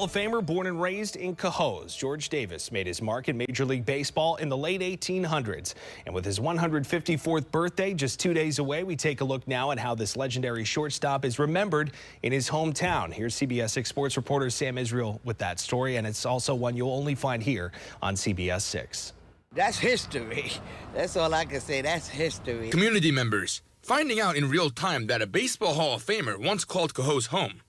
Hall of Famer born and raised in Cohoes, George Davis made his mark in Major League Baseball in the late 1800s. And with his 154th birthday just 2 days away, we take a look now at how this legendary shortstop is remembered in his hometown. Here's CBS 6 sports reporter Sam Israel with that story, and it's also one you'll only find here on CBS 6. That's history. That's all I can say. That's history. Community members finding out in real time that a Baseball Hall of Famer once called Cohoes home.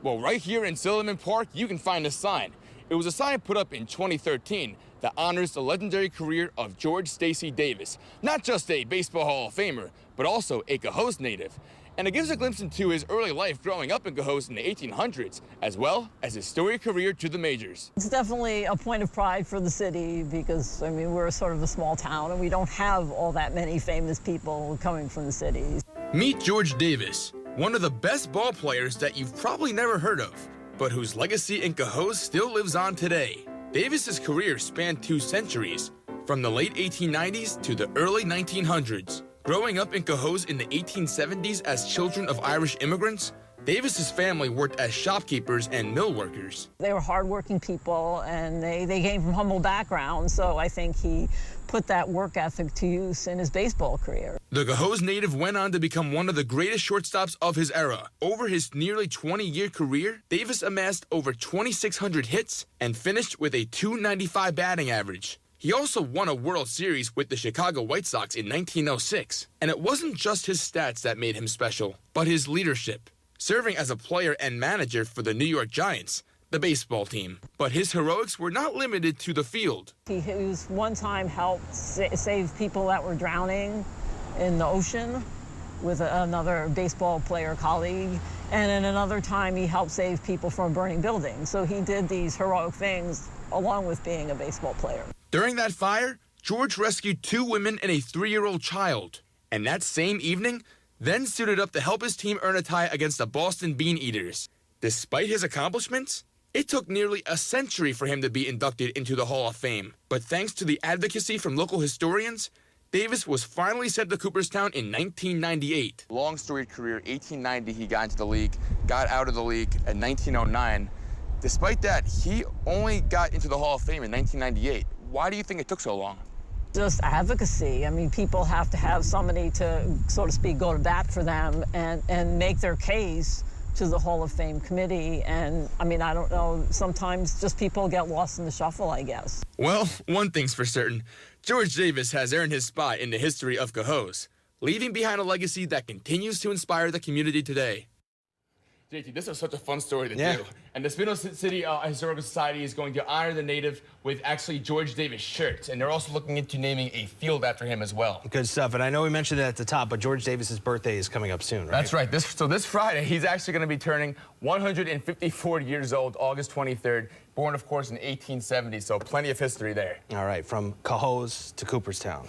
Well, right here in Silliman Park, you can find a sign. It was a sign put up in 2013 that honors the legendary career of George Stacey Davis, not just a Baseball Hall of Famer, but also a Cohoes native. And it gives a glimpse into his early life growing up in Cohoes in the 1800s, as well as his storied career to the majors. It's definitely a point of pride for the city because, I mean, we're sort of a small town and we don't have all that many famous people coming from the cities. Meet George Davis, one of the best ball players that you've probably never heard of, but whose legacy in Cohoes still lives on today. Davis's career spanned 2 centuries, from the late 1890s to the early 1900s. Growing up in Cohoes in the 1870s as children of Irish immigrants, Davis's family worked as shopkeepers and mill workers. They were hardworking people and they came from humble backgrounds, so I think he put that work ethic to use in his baseball career. The Cohoes native went on to become one of the greatest shortstops of his era. Over his nearly 20-year career, Davis amassed over 2,600 hits and finished with a .295 batting average. He also won a World Series with the Chicago White Sox in 1906. And it wasn't just his stats that made him special, but his leadership, serving as a player and manager for the New York Giants, the baseball team. But his heroics were not limited to the field. He was one time helped save people that were drowning in the ocean with another baseball player colleague. And in another time, he helped save people from burning buildings. So he did these heroic things along with being a baseball player. During that fire, George rescued 2 women and a 3-year-old child. And that same evening, then suited up to help his team earn a tie against the Boston Bean Eaters. Despite his accomplishments, it took nearly a century for him to be inducted into the Hall of Fame. But thanks to the advocacy from local historians, Davis was finally sent to Cooperstown in 1998. Long storied career, 1890 he got into the league, got out of the league in 1909. Despite that, he only got into the Hall of Fame in 1998. Why do you think it took so long? Just advocacy. I mean, people have to have somebody to, so to speak, go to bat for them and make their case to the Hall of Fame committee. And, I mean, I don't know, sometimes just people get lost in the shuffle, I guess. Well, one thing's for certain. George Davis has earned his spot in the history of Cohoes, leaving behind a legacy that continues to inspire the community today. JT, this is such a fun story to do. And the Spindle City Historical Society is going to honor the native with actually George Davis shirts. And they're also looking into naming a field after him as well. Good stuff. And I know we mentioned it at the top, but George Davis's birthday is coming up soon, right? That's right. This Friday, he's actually going to be turning 154 years old, August 23rd. Born, of course, in 1870, so plenty of history there. All right, from Cohoes to Cooperstown.